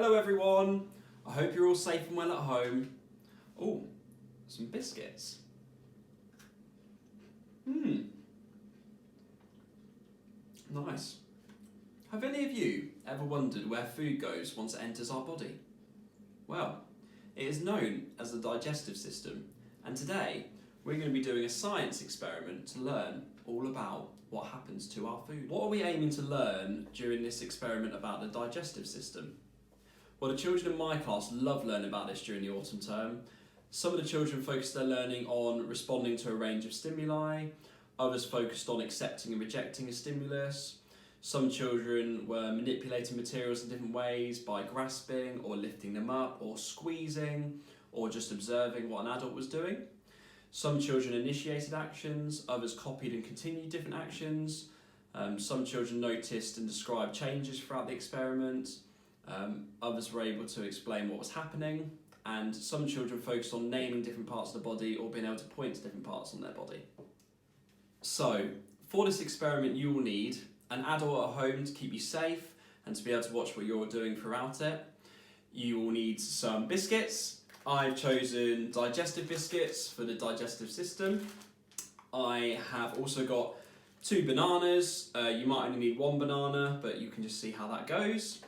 Hello everyone, I hope you're all safe and well at home. Oh, some biscuits. Nice. Have any of you ever wondered where food goes once it enters our body? Well, it is known as the digestive system, and today we're going to be doing a science experiment to learn all about what happens to our food. What are we aiming to learn during this experiment about the digestive system? Well, the children in my class love learning about this during the autumn term. Some of the children focused their learning on responding to a range of stimuli, others focused on accepting and rejecting a stimulus. Some children were manipulating materials in different ways by grasping or lifting them up or squeezing or just observing what an adult was doing. Some children initiated actions, others copied and continued different actions. Some children noticed and described changes throughout the experiment. Others were able to explain what was happening, and some children focused on naming different parts of the body or being able to point to different parts on their body. So, for this experiment you will need an adult at home to keep you safe and to be able to watch what you're doing throughout it. You will need some biscuits. I've chosen digestive biscuits for the digestive system. I have also got 2 bananas. You might only need 1 banana, but you can just see how that goes.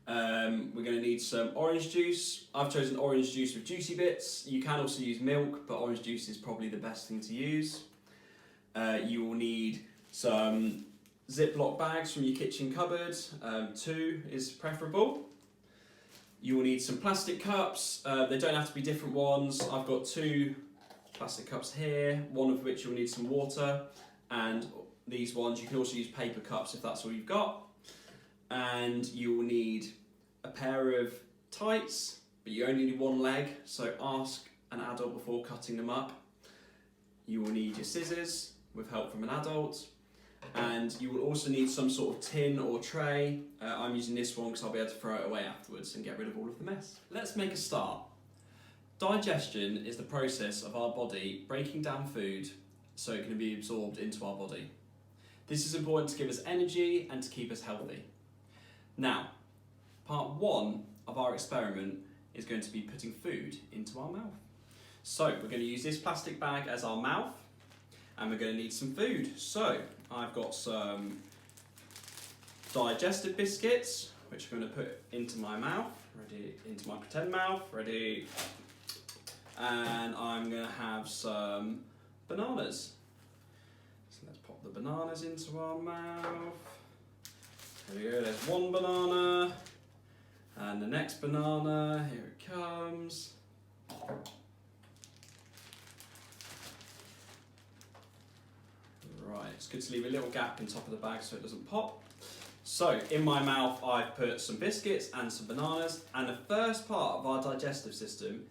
We're going to need some orange juice. I've chosen orange juice with juicy bits. You can also use milk, but orange juice is probably the best thing to use. You will need some Ziploc bags from your kitchen cupboard. 2 is preferable. You will need some plastic cups. They don't have to be different ones. I've got 2 plastic cups here, one of which you'll need some water, and these ones you can also use paper cups if that's all you've got. And you will need a pair of tights, but you only need 1 leg, so ask an adult before cutting them up. You will need your scissors with help from an adult, and you will also need some sort of tin or tray. I'm using this one because I'll be able to throw it away afterwards and get rid of all of the mess. Let's make a start. Digestion is the process of our body breaking down food so it can be absorbed into our body. This is important to give us energy and to keep us healthy. Now, part 1 of our experiment is going to be putting food into our mouth. So we're going to use this plastic bag as our mouth, and we're going to need some food. So I've got some digestive biscuits, which I'm going to put into my mouth, ready, into my pretend mouth, ready. And I'm going to have some bananas. So let's pop the bananas into our mouth. There we go, there's 1 banana, and the next banana, here it comes. Right, it's good to leave a little gap in top of the bag so it doesn't pop. So, in my mouth I've put some biscuits and some bananas, and the first part of our digestive system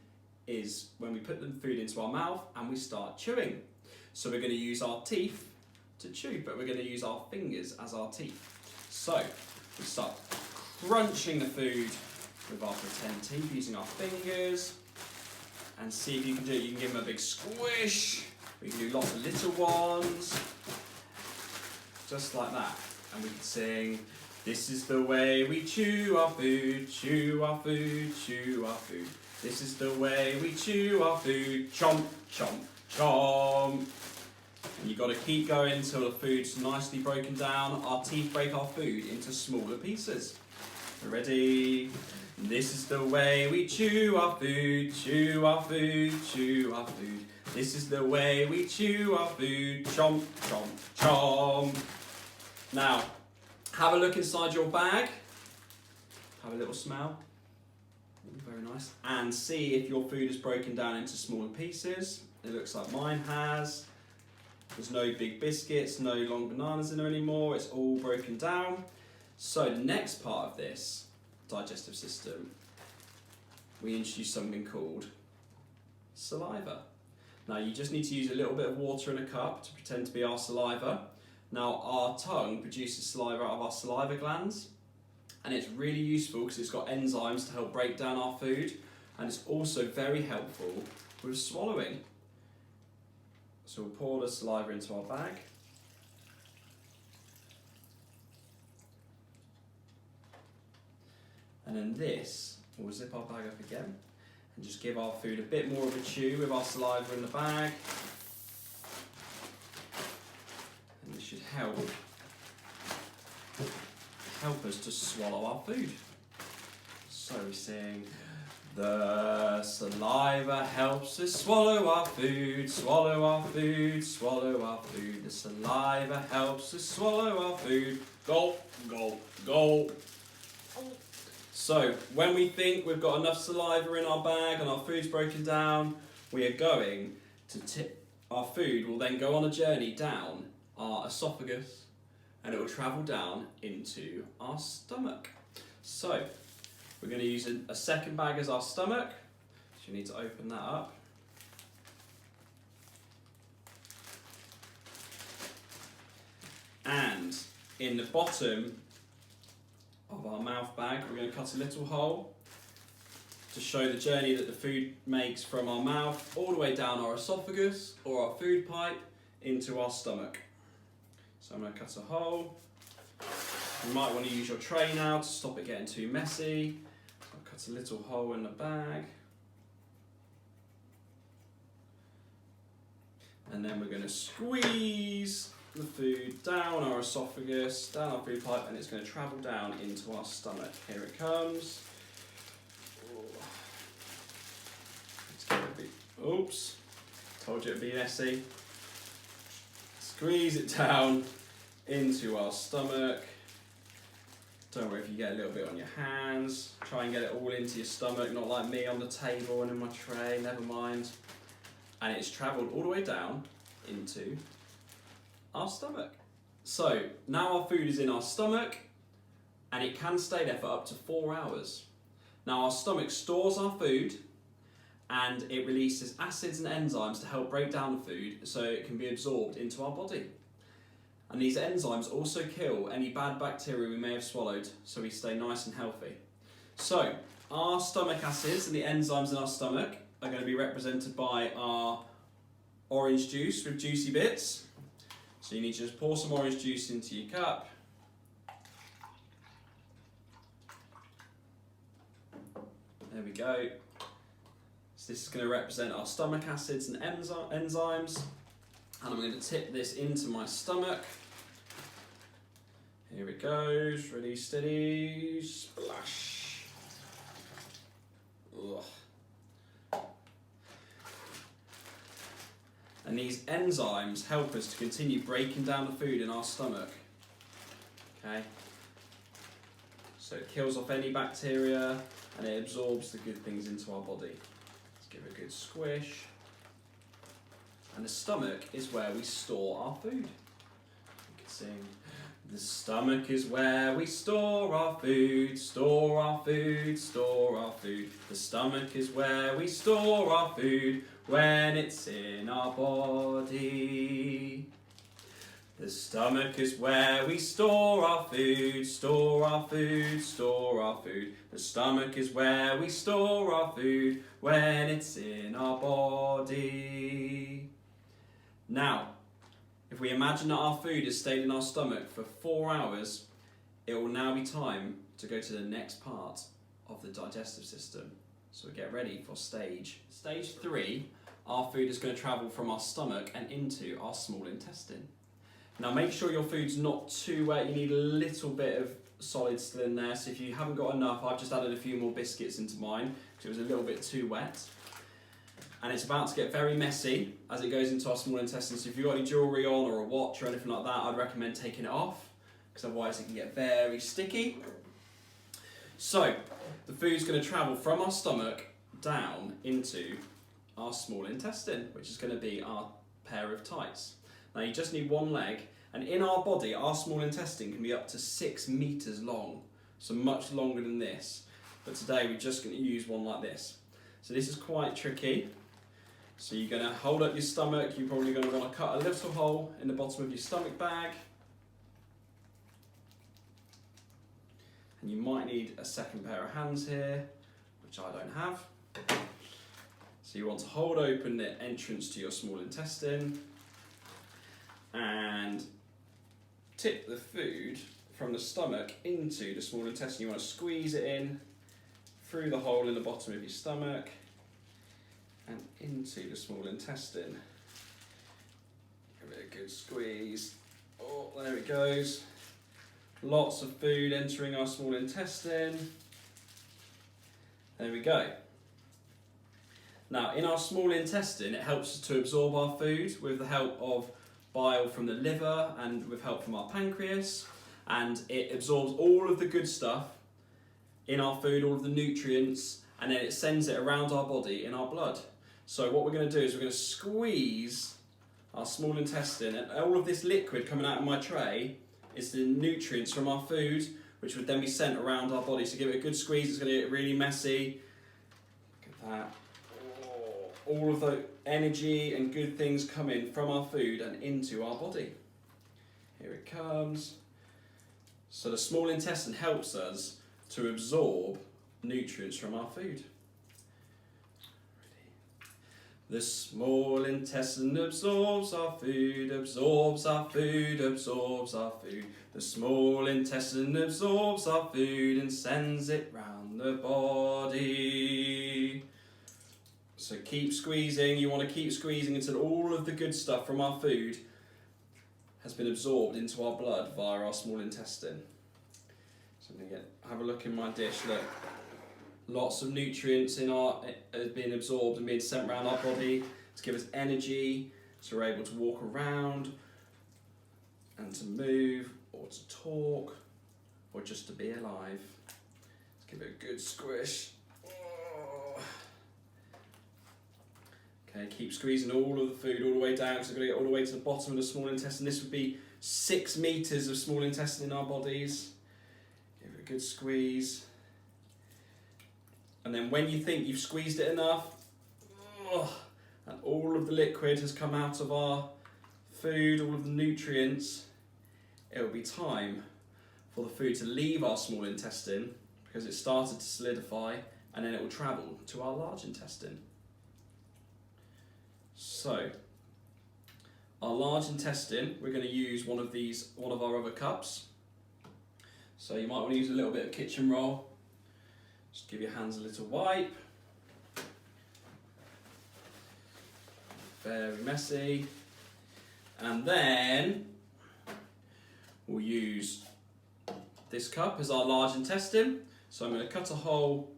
is when we put the food into our mouth and we start chewing. So we're going to use our teeth to chew, but we're going to use our fingers as our teeth. So, we start crunching the food with our pretend teeth using our fingers, and see if you can do it. You can give them a big squish, we can do lots of little ones, just like that. And we can sing, "This is the way we chew our food, chew our food, chew our food. This is the way we chew our food, chomp, chomp, chomp." And you've got to keep going until the food's nicely broken down. Our teeth break our food into smaller pieces. Ready? This is the way we chew our food, chew our food, chew our food. This is the way we chew our food, chomp, chomp, chomp. Now, have a look inside your bag. Have a little smell. Very nice. And see if your food is broken down into smaller pieces. It looks like mine has. There's no big biscuits, no long bananas in there anymore. It's all broken down. So the next part of this digestive system, we introduce something called saliva. Now you just need to use a little bit of water in a cup to pretend to be our saliva. Now our tongue produces saliva out of our saliva glands, and it's really useful because it's got enzymes to help break down our food, and it's also very helpful with swallowing. So we'll pour the saliva into our bag. And then this, we'll zip our bag up again and just give our food a bit more of a chew with our saliva in the bag. And this should help us to swallow our food. So we sing, the saliva helps us swallow our food, swallow our food, swallow our food. The saliva helps us swallow our food. Gulp, gulp, gulp. So when we think we've got enough saliva in our bag and our food's broken down, we are going to tip. Our food will then go on a journey down our esophagus and it will travel down into our stomach. So we're going to use a second bag as our stomach. So you need to open that up. And in the bottom of our mouth bag, we're going to cut a little hole to show the journey that the food makes from our mouth all the way down our esophagus or our food pipe into our stomach. So I'm going to cut a hole. You might want to use your tray now to stop it getting too messy. I'll cut a little hole in the bag. And then we're going to squeeze the food down our esophagus, down our food pipe, and it's going to travel down into our stomach. Here it comes. Let's give it a bit. Oops, told you it'd be messy. Squeeze it down into our stomach. Don't worry if you get a little bit on your hands. Try and get it all into your stomach, not like me on the table and in my tray, never mind. And it's travelled all the way down into our stomach. So now our food is in our stomach and it can stay there for up to 4 hours. Now our stomach stores our food and it releases acids and enzymes to help break down the food so it can be absorbed into our body. And these enzymes also kill any bad bacteria we may have swallowed so we stay nice and healthy. So our stomach acids and the enzymes in our stomach are going to be represented by our orange juice with juicy bits. So you need to just pour some orange juice into your cup. There we go. So this is going to represent our stomach acids and enzymes. And I'm going to tip this into my stomach. Here it goes, ready, steady, splash. Ugh. And these enzymes help us to continue breaking down the food in our stomach. Okay? So it kills off any bacteria and it absorbs the good things into our body. Let's give it a good squish. And the stomach is where we store our food. You can sing, the stomach is where we store our food, store our food, store our food. The stomach is where we store our food when it's in our body. The stomach is where we store our food, store our food, store our food. The stomach is where we store our food when it's in our body. Now, if we imagine that our food has stayed in our stomach for 4 hours, it will now be time to go to the next part of the digestive system. So get ready for stage 3. Our food is going to travel from our stomach and into our small intestine. Now make sure your food's not too wet. You need a little bit of solid still in there. So if you haven't got enough, I've just added a few more biscuits into mine because it was a little bit too wet. And it's about to get very messy as it goes into our small intestine. So if you've got any jewellery on or a watch or anything like that, I'd recommend taking it off because otherwise it can get very sticky. So the food's going to travel from our stomach down into our small intestine, which is going to be our pair of tights. Now you just need one leg, and in our body, our small intestine can be up to 6 meters long, so much longer than this. But today we're just going to use one like this. So this is quite tricky. So you're going to hold up your stomach, you're probably going to want to cut a little hole in the bottom of your stomach bag. And you might need a second pair of hands here, which I don't have. So you want to hold open the entrance to your small intestine and tip the food from the stomach into the small intestine. You want to squeeze it in through the hole in the bottom of your stomach and into the small intestine. Give it a good squeeze. Oh, there it goes. Lots of food entering our small intestine. There we go. Now, in our small intestine, it helps us to absorb our food with the help of bile from the liver and with help from our pancreas. And it absorbs all of the good stuff in our food, all of the nutrients, and then it sends it around our body in our blood. So what we're going to do is we're going to squeeze our small intestine, and all of this liquid coming out of my tray is the nutrients from our food, which would then be sent around our body. So give it a good squeeze, it's going to get really messy. Look at that. Oh, all of the energy and good things come in from our food and into our body. Here it comes. So the small intestine helps us to absorb nutrients from our food. The small intestine absorbs our food, absorbs our food, absorbs our food. The small intestine absorbs our food and sends it round the body. So keep squeezing, you want to keep squeezing until all of the good stuff from our food has been absorbed into our blood via our small intestine. So I'm going to have a look in my dish, look. Lots of nutrients being absorbed and being sent around our body to give us energy, so we're able to walk around and to move or to talk or just to be alive. Let's give it a good squish. Okay, keep squeezing all of the food all the way down, so we're going to get all the way to the bottom of the small intestine. This would be 6 meters of small intestine in our bodies. Give it a good squeeze. And then when you think you've squeezed it enough, and all of the liquid has come out of our food, all of the nutrients, it will be time for the food to leave our small intestine because it started to solidify, and then it will travel to our large intestine. So, our large intestine, we're going to use one of our other cups. So you might want to use a little bit of kitchen roll. Just give your hands a little wipe. Very messy. And then we'll use this cup as our large intestine. So I'm going to cut a hole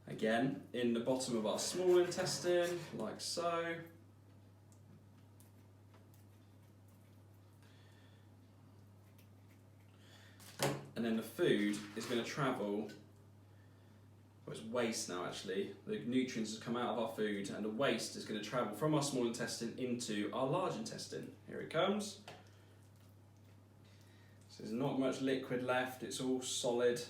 again in the bottom of our small intestine, like so. And then the food is going to travel. Well, it's waste now actually. The nutrients have come out of our food and the waste is going to travel from our small intestine into our large intestine. Here it comes. So there's not much liquid left, it's all solid.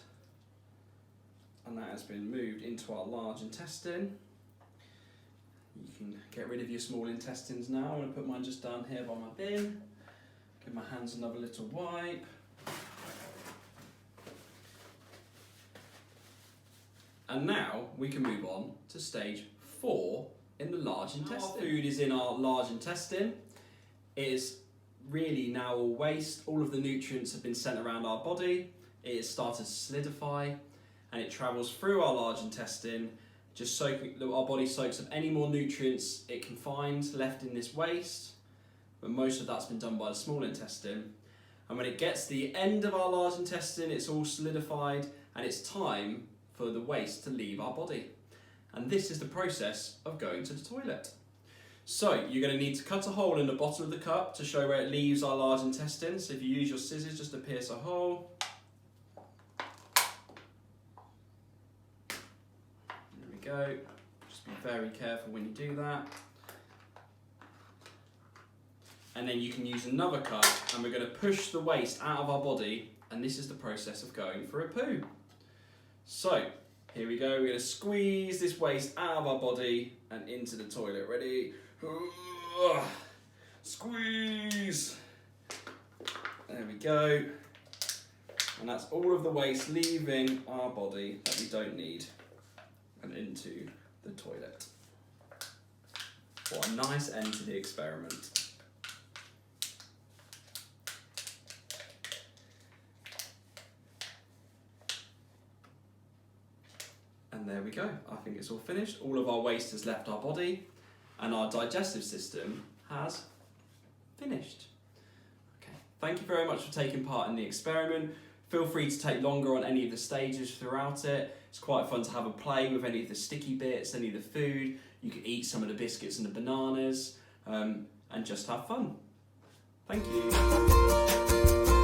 And that has been moved into our large intestine. You can get rid of your small intestines now. I'm going to put mine just down here by my bin. Give my hands another little wipe. And now we can move on to stage 4 in the large intestine. Our food is in our large intestine. It is really now all waste. All of the nutrients have been sent around our body. It has started to solidify and it travels through our large intestine, just soaking, our body soaks up any more nutrients it can find left in this waste. But most of that's been done by the small intestine. And when it gets to the end of our large intestine, it's all solidified and it's time for the waste to leave our body. And this is the process of going to the toilet. So you're going to need to cut a hole in the bottom of the cup to show where it leaves our large intestine. So if you use your scissors just to pierce a hole. There we go. Just be very careful when you do that. And then you can use another cup and we're going to push the waste out of our body, and this is the process of going for a poo. So, here we go, we're going to squeeze this waste out of our body and into the toilet. Ready? Squeeze! There we go. And that's all of the waste leaving our body that we don't need and into the toilet. What a nice end to the experiment. And there there we go. I think it's all finished. All of our waste has left our body and our digestive system has finished. Okay, thank you very much for taking part in the experiment. Feel free to take longer on any of the stages throughout it. It's quite fun to have a play with any of the sticky bits, any of the food. You can eat some of the biscuits and the bananas and just have fun. Thank you.